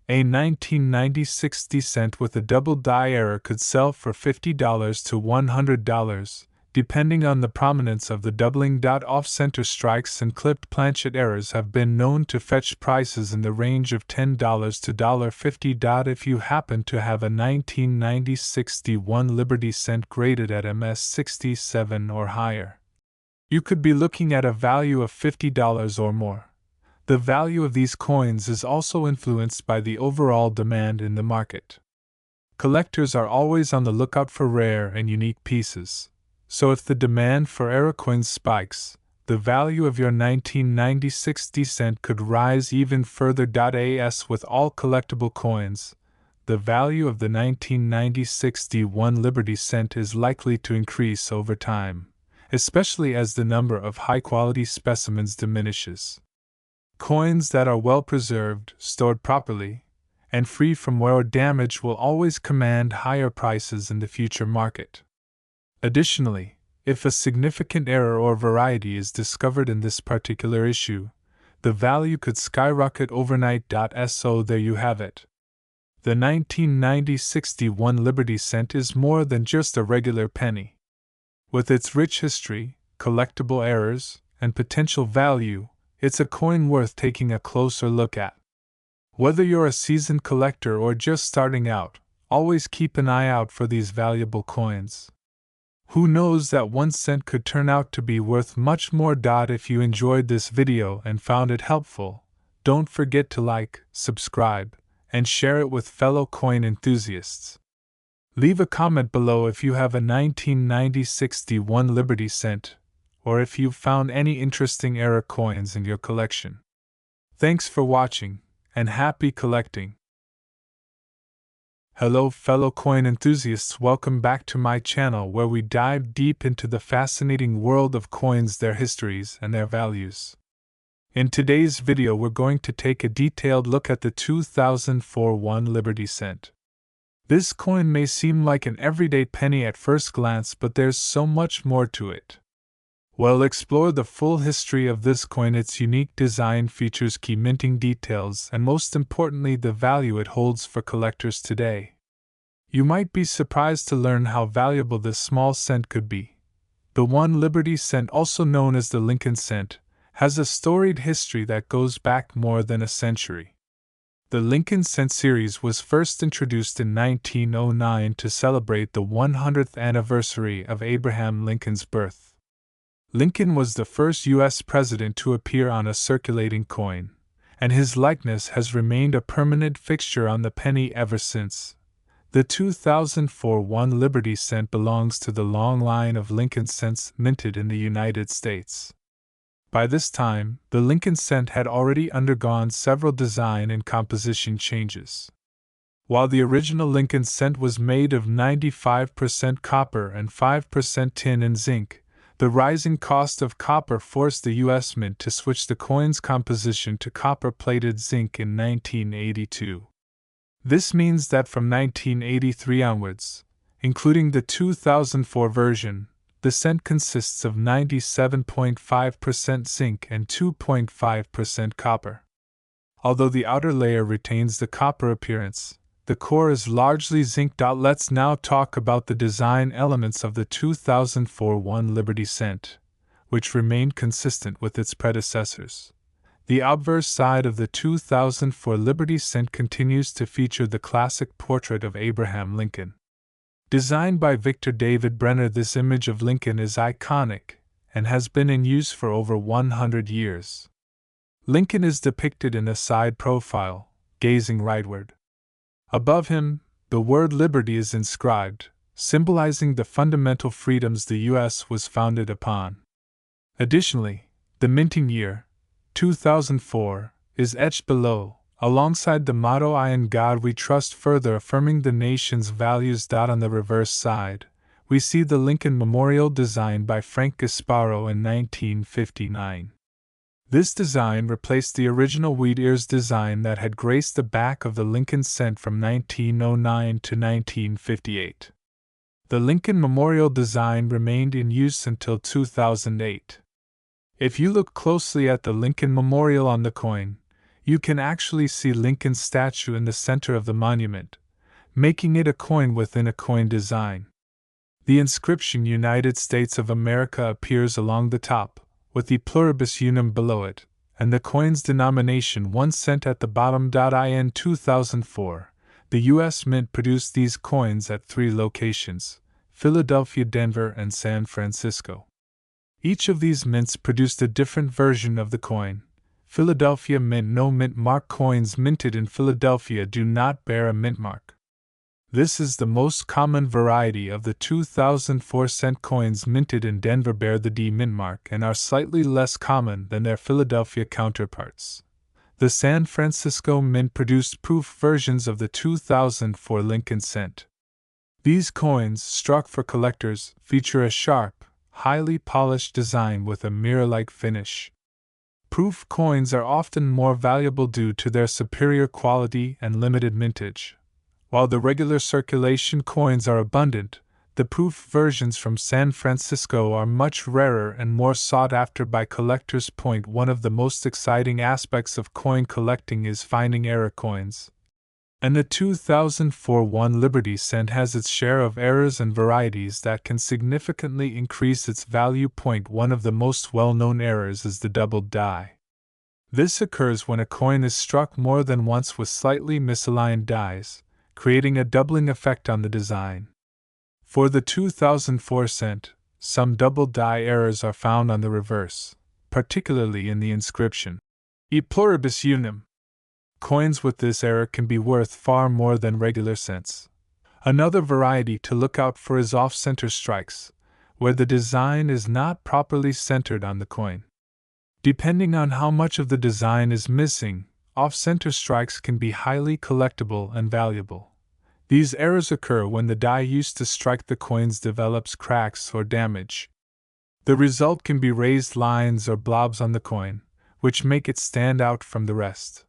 a 1960 cent with a double die error could sell for $50 to $100, depending on the prominence of the doubling. Off-center strikes and clipped planchet errors have been known to fetch prices in the range of $10 to $50. If you happen to have a 1960 Liberty cent graded at MS67 or higher, you could be looking at a value of $50 or more. The value of these coins is also influenced by the overall demand in the market. Collectors are always on the lookout for rare and unique pieces, so if the demand for error coins spikes, the value of your 1960 cent could rise even further. As with all collectible coins, the value of the 1960 Liberty cent is likely to increase over time, especially as the number of high-quality specimens diminishes. Coins that are well preserved, stored properly, and free from wear or damage will always command higher prices in the future market. Additionally, if a significant error or variety is discovered in this particular issue, the value could skyrocket overnight. So there you have it. The 1960 Liberty cent is more than just a regular penny. With its rich history, collectible errors, and potential value, it's a coin worth taking a closer look at. Whether you're a seasoned collector or just starting out, always keep an eye out for these valuable coins. Who knows, that 1 cent could turn out to be worth much more. If you enjoyed this video and found it helpful, don't forget to like, subscribe, and share it with fellow coin enthusiasts. Leave a comment below if you have a 1960 Liberty cent, or if you've found any interesting error coins in your collection. Thanks for watching, and happy collecting! Hello fellow coin enthusiasts, welcome back to my channel where we dive deep into the fascinating world of coins, their histories, and their values. In today's video we're going to take a detailed look at the 2004 Liberty cent. This coin may seem like an everyday penny at first glance, but there's so much more to it. We'll explore the full history of this coin, its unique design, features, key minting details, and most importantly, the value it holds for collectors today. You might be surprised to learn how valuable this small cent could be. The Liberty cent, also known as the Lincoln cent, has a storied history that goes back more than a century. The Lincoln cent series was first introduced in 1909 to celebrate the 100th anniversary of Abraham Lincoln's birth. Lincoln was the first U.S. president to appear on a circulating coin, and his likeness has remained a permanent fixture on the penny ever since. The 2004 Liberty cent belongs to the long line of Lincoln cents minted in the United States. By this time, the Lincoln cent had already undergone several design and composition changes. While the original Lincoln cent was made of 95% copper and 5% tin and zinc, the rising cost of copper forced the U.S. Mint to switch the coin's composition to copper-plated zinc in 1982. This means that from 1983 onwards, including the 2004 version, the cent consists of 97.5% zinc and 2.5% copper. Although the outer layer retains the copper appearance, the core is largely zinc. Let's now talk about the design elements of the 2004 1 Liberty cent, which remained consistent with its predecessors. The obverse side of the 2004 Liberty cent continues to feature the classic portrait of Abraham Lincoln. Designed by Victor David Brenner, this image of Lincoln is iconic and has been in use for over 100 years. Lincoln is depicted in a side profile, gazing rightward. Above him, the word liberty is inscribed, symbolizing the fundamental freedoms the U.S. was founded upon. Additionally, the minting year, 2004, is etched below, alongside the motto "In God We Trust," further affirming the nation's values. On the reverse side, we see the Lincoln Memorial designed by Frank Gasparo in 1959. This design replaced the original wheat ears design that had graced the back of the Lincoln cent from 1909 to 1958. The Lincoln Memorial design remained in use until 2008. If you look closely at the Lincoln Memorial on the coin, you can actually see Lincoln's statue in the center of the monument, making it a coin within a coin design. The inscription "United States of America" appears along the top, with the pluribus unum below it, and the coin's denomination 1 cent at the bottom. In 2004, the U.S. Mint produced these coins at 3 locations: Philadelphia, Denver, and San Francisco. Each of these mints produced a different version of the coin. Philadelphia Mint no mint mark. Coins minted in Philadelphia do not bear a mint mark. This is the most common variety of the 2004 cent coins. Minted in Denver bear the D mint mark and are slightly less common than their Philadelphia counterparts. The San Francisco Mint produced proof versions of the 2004 Lincoln cent. These coins, struck for collectors, feature a sharp, highly polished design with a mirror-like finish. Proof coins are often more valuable due to their superior quality and limited mintage. While the regular circulation coins are abundant, the proof versions from San Francisco are much rarer and more sought after by collectors. One of the most exciting aspects of coin collecting is finding error coins. And the 2004 1 Liberty cent has its share of errors and varieties that can significantly increase its value. One of the most well-known errors is the doubled die. This occurs when a coin is struck more than once with slightly misaligned dies, creating a doubling effect on the design. For the 2004 cent, some double die errors are found on the reverse, particularly in the inscription, "E pluribus unum." Coins with this error can be worth far more than regular cents. Another variety to look out for is off-center strikes, where the design is not properly centered on the coin. Depending on how much of the design is missing, off-center strikes can be highly collectible and valuable. These errors occur when the die used to strike the coins develops cracks or damage. The result can be raised lines or blobs on the coin, which make it stand out from the rest.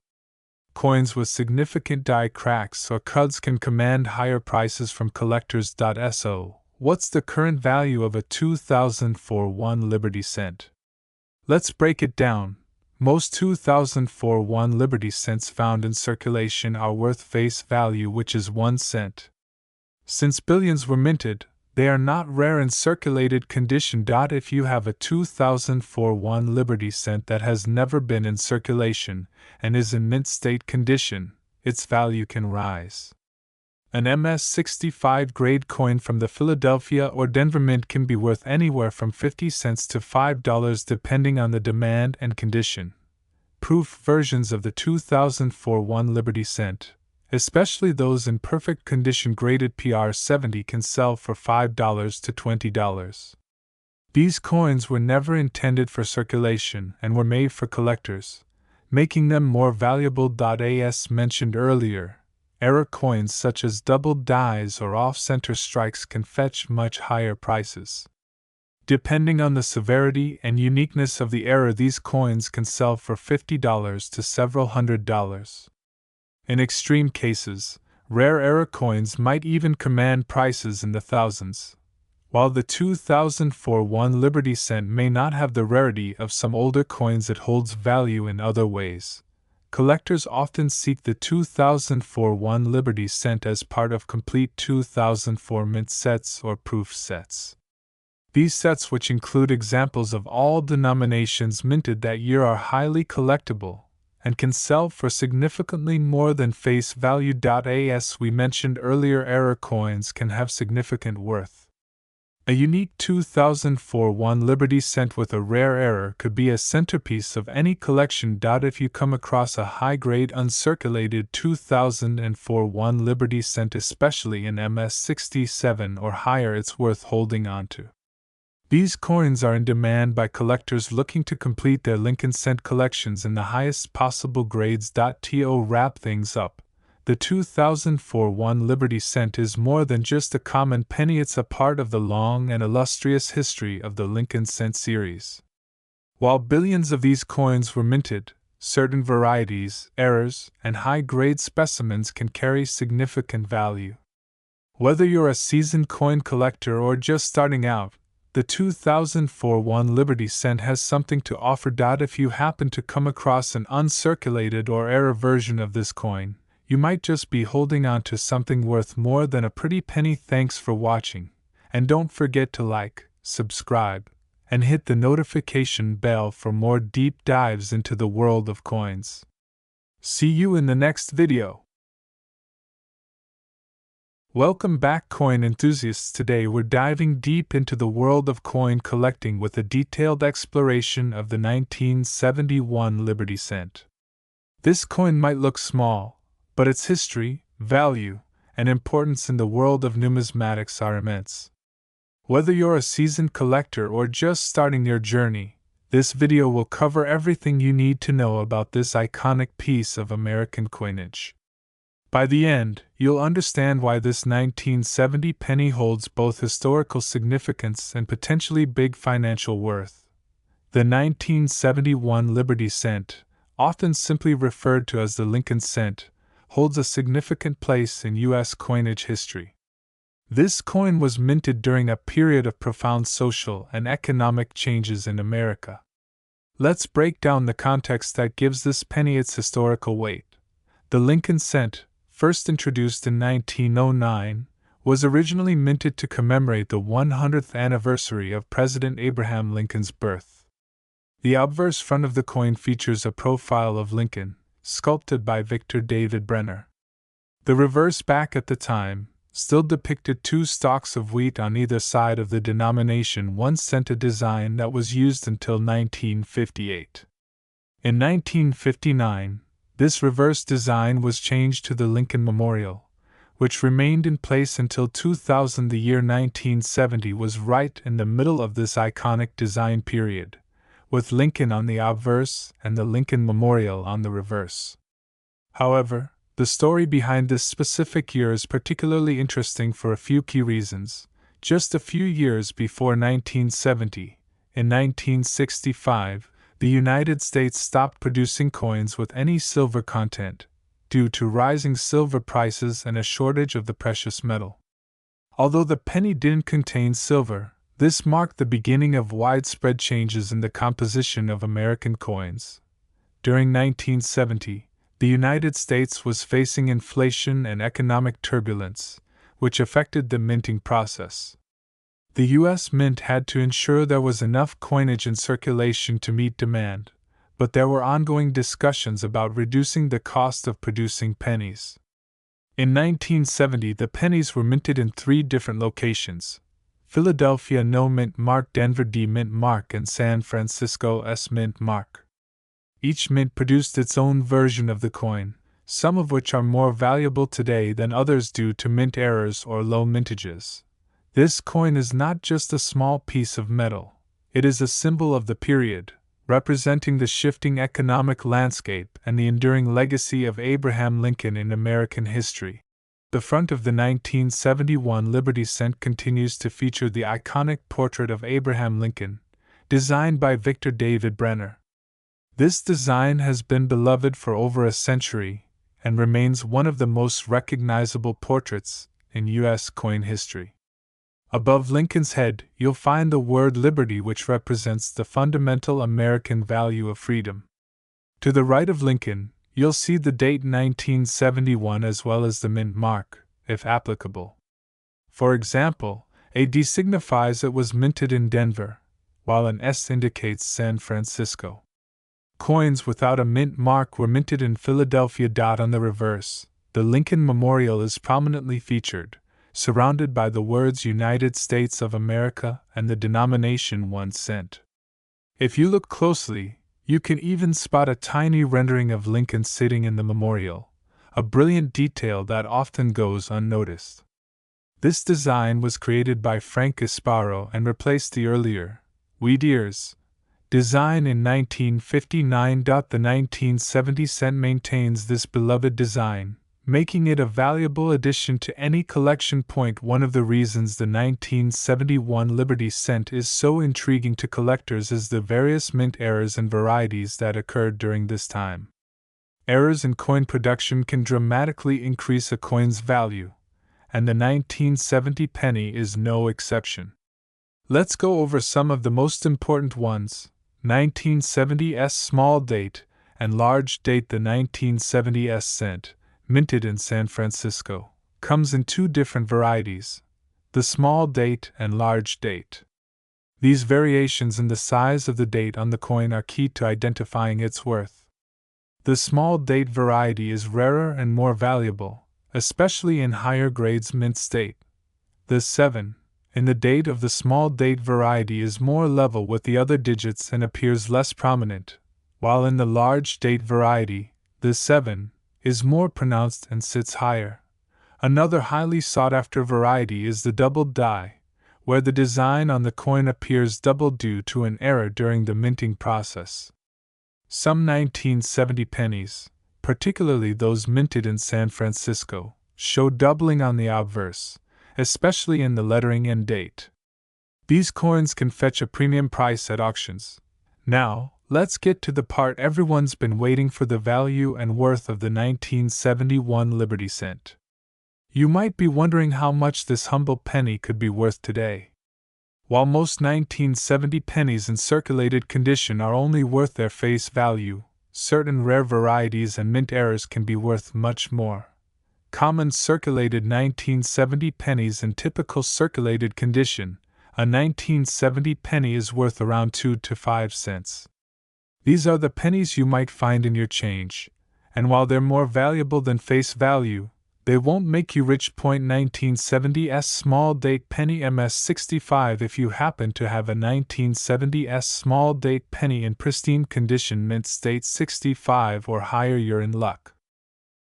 Coins with significant die cracks or cuts can command higher prices from collectors. So, what's the current value of a 2004 1 Liberty cent? Let's break it down. Most 2004 1 Liberty cents found in circulation are worth face value, which is 1 cent. Since billions were minted, they are not rare in circulated condition. If you have a 2004 1 Liberty cent that has never been in circulation and is in mint state condition, its value can rise. An MS-65 grade coin from the Philadelphia or Denver Mint can be worth anywhere from 50 cents to $5 depending on the demand and condition. Proof versions of the 2004 1 Liberty cent, especially those in perfect condition graded PR70, can sell for $5 to $20. These coins were never intended for circulation and were made for collectors, making them more valuable. As mentioned earlier, error coins such as doubled dies or off-center strikes can fetch much higher prices. Depending on the severity and uniqueness of the error, these coins can sell for $50 to several $100s. In extreme cases, rare error coins might even command prices in the thousands. While the 2004 1 Liberty cent may not have the rarity of some older coins, it holds value in other ways. collectors often seek the 2004 1 Liberty cent as part of complete 2004 mint sets or proof sets. These sets, which include examples of all denominations minted that year, are highly collectible and can sell for significantly more than face value. As we mentioned earlier, error coins can have significant worth. A unique 2004 1 Liberty cent with a rare error could be a centerpiece of any collection. If you come across a high-grade uncirculated 2004 1 Liberty cent, especially in MS67 or higher, it's worth holding onto. These coins are in demand by collectors looking to complete their Lincoln cent collections in the highest possible grades. To wrap things up, the 2004 1 Liberty cent is more than just a common penny, it's a part of the long and illustrious history of the Lincoln cent series. While billions of these coins were minted, certain varieties, errors, and high-grade specimens can carry significant value. Whether you're a seasoned coin collector or just starting out, the 2004 1 Liberty cent has something to offer. If you happen to come across an uncirculated or error version of this coin, you might just be holding on to something worth more than a pretty penny. Thanks for watching, and don't forget to like, subscribe, and hit the notification bell for more deep dives into the world of coins. See you in the next video. Welcome back, coin enthusiasts. Today we're diving deep into the world of coin collecting with a detailed exploration of the 1971 Liberty cent. This coin might look small, but its history, value, and importance in the world of numismatics are immense. Whether you're a seasoned collector or just starting your journey, this video will cover everything you need to know about this iconic piece of American coinage. By the end, you'll understand why this 1970 penny holds both historical significance and potentially big financial worth. The 1971 Liberty cent, often simply referred to as the Lincoln cent, holds a significant place in U.S. coinage history. This coin was minted during a period of profound social and economic changes in America. Let's break down the context that gives this penny its historical weight. The Lincoln cent, first introduced in 1909, was originally minted to commemorate the 100th anniversary of President Abraham Lincoln's birth. The obverse front of the coin features a profile of Lincoln, sculpted by Victor David Brenner. The reverse back at the time still depicted two stalks of wheat on either side of the denomination 1 cent, a design that was used until 1958. In 1959, this reverse design was changed to the Lincoln Memorial, which remained in place until 2000. The year 1970 was right in the middle of this iconic design period, with Lincoln on the obverse and the Lincoln Memorial on the reverse. However, the story behind this specific year is particularly interesting for a few key reasons. Just a few years before 1970, in 1965, the United States stopped producing coins with any silver content, due to rising silver prices and a shortage of the precious metal. Although the penny didn't contain silver, this marked the beginning of widespread changes in the composition of American coins. During 1970, the United States was facing inflation and economic turbulence, which affected the minting process. The U.S. Mint had to ensure there was enough coinage in circulation to meet demand, but there were ongoing discussions about reducing the cost of producing pennies. In 1970, the pennies were minted in 3 different locations: Philadelphia No Mint Mark, Denver D Mint Mark, and San Francisco S Mint Mark. Each mint produced its own version of the coin, some of which are more valuable today than others due to mint errors or low mintages. This coin is not just a small piece of metal, it is a symbol of the period, representing the shifting economic landscape and the enduring legacy of Abraham Lincoln in American history. The front of the 1971 Liberty cent continues to feature the iconic portrait of Abraham Lincoln, designed by Victor David Brenner. This design has been beloved for over a century and remains one of the most recognizable portraits in U.S. coin history. Above Lincoln's head, you'll find the word liberty, which represents the fundamental American value of freedom. To the right of Lincoln, you'll see the date 1971 as well as the mint mark, if applicable. For example, a D signifies it was minted in Denver, while an S indicates San Francisco. Coins without a mint mark were minted in Philadelphia. On the reverse, the Lincoln Memorial is prominently featured, surrounded by the words United States of America and the denomination 1 cent. If you look closely, you can even spot a tiny rendering of Lincoln sitting in the memorial, a brilliant detail that often goes unnoticed. This design was created by Frank Gasparo and replaced the earlier, wheat ears, design in 1959. The 1970 cent maintains this beloved design, making it a valuable addition to any collection point. One of the reasons the 1971 Liberty cent is so intriguing to collectors is the various mint errors and varieties that occurred during this time. Errors in coin production can dramatically increase a coin's value, and the 1970 penny is no exception. Let's go over some of the most important ones. 1970s small date and large date. The 1970s cent, minted in San Francisco, comes in two different varieties, the small date and large date. These variations in the size of the date on the coin are key to identifying its worth. The small date variety is rarer and more valuable, especially in higher grades mint state. The 7 in the date of the small date variety is more level with the other digits and appears less prominent, while in the large date variety, the 7 is more pronounced and sits higher. Another highly sought-after variety is the doubled die, where the design on the coin appears double due to an error during the minting process. Some 1970 pennies, particularly those minted in San Francisco, show doubling on the obverse, especially in the lettering and date. These coins can fetch a premium price at auctions. Now, let's get to the part everyone's been waiting for: the value and worth of the 1971 Liberty cent. You might be wondering how much this humble penny could be worth today. While most 1970 pennies in circulated condition are only worth their face value, certain rare varieties and mint errors can be worth much more. Common circulated 1970 pennies in typical circulated condition, a 1970 penny is worth around 2 to 5 cents. These are the pennies you might find in your change, and while they're more valuable than face value, they won't make you rich. 1970s small date penny MS65. If you happen to have a 1970s small date penny in pristine condition mint state 65 or higher, you're in luck.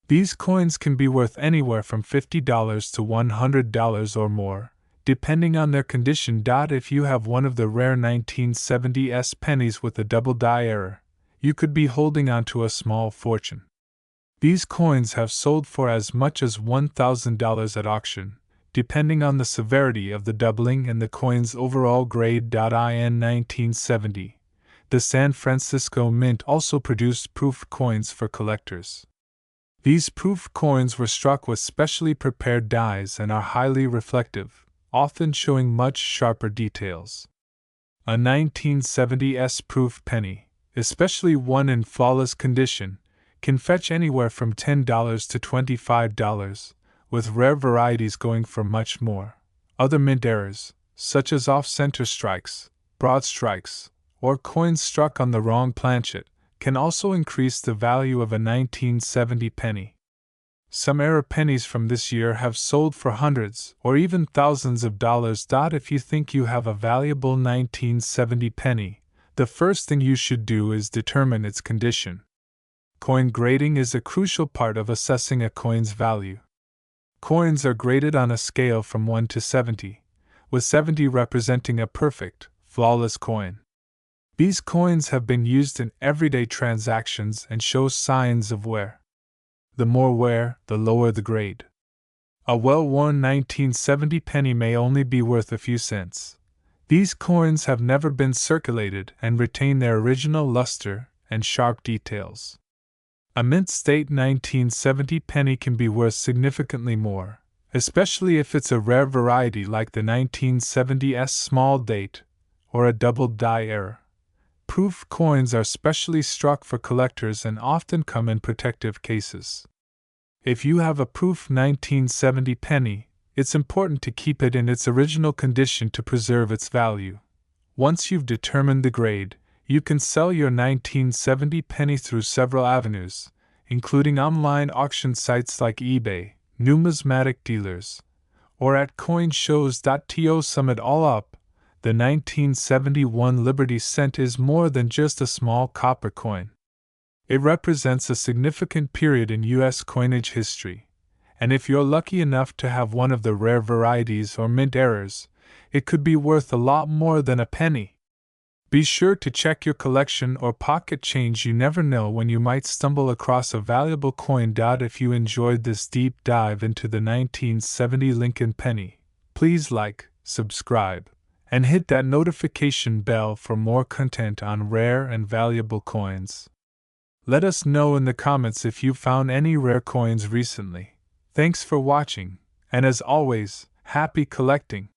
These coins can be worth anywhere from $50 to $100 or more, depending on their condition. If you have one of the rare 1970s pennies with a double die error, you could be holding on to a small fortune. These coins have sold for as much as $1,000 at auction, depending on the severity of the doubling and the coin's overall grade. In 1970, the San Francisco Mint also produced proof coins for collectors. These proof coins were struck with specially prepared dies and are highly reflective, often showing much sharper details. A 1970s proof penny, especially one in flawless condition, can fetch anywhere from $10 to $25, with rare varieties going for much more. Other mint errors, such as off-center strikes, broad strikes, or coins struck on the wrong planchet, can also increase the value of a 1970 penny. Some error pennies from this year have sold for hundreds or even thousands of dollars. If you think you have a valuable 1970 penny, the first thing you should do is determine its condition. Coin grading is a crucial part of assessing a coin's value. Coins are graded on a scale from 1 to 70, with 70 representing a perfect, flawless coin. These coins have been used in everyday transactions and show signs of wear. The more wear, the lower the grade. A well-worn 1970 penny may only be worth a few cents. These coins have never been circulated and retain their original luster and sharp details. A mint state 1970 penny can be worth significantly more, especially if it's a rare variety like the 1970s small date or a double die error. proof coins are specially struck for collectors and often come in protective cases. If you have a proof 1970 penny, it's important to keep it in its original condition to preserve its value. Once you've determined the grade, you can sell your 1970 penny through several avenues, including online auction sites like eBay, numismatic dealers, or at coinshows.to. Sum it all up, the 1971 Liberty Cent is more than just a small copper coin. It represents a significant period in U.S. coinage history, and if you're lucky enough to have one of the rare varieties or mint errors, it could be worth a lot more than a penny. Be sure to check your collection or pocket change. You never know when you might stumble across a valuable coin. If you enjoyed this deep dive into the 1970 Lincoln penny, please like, subscribe, and hit that notification bell for more content on rare and valuable coins. Let us know in the comments if you found any rare coins recently. Thanks for watching, and as always, happy collecting!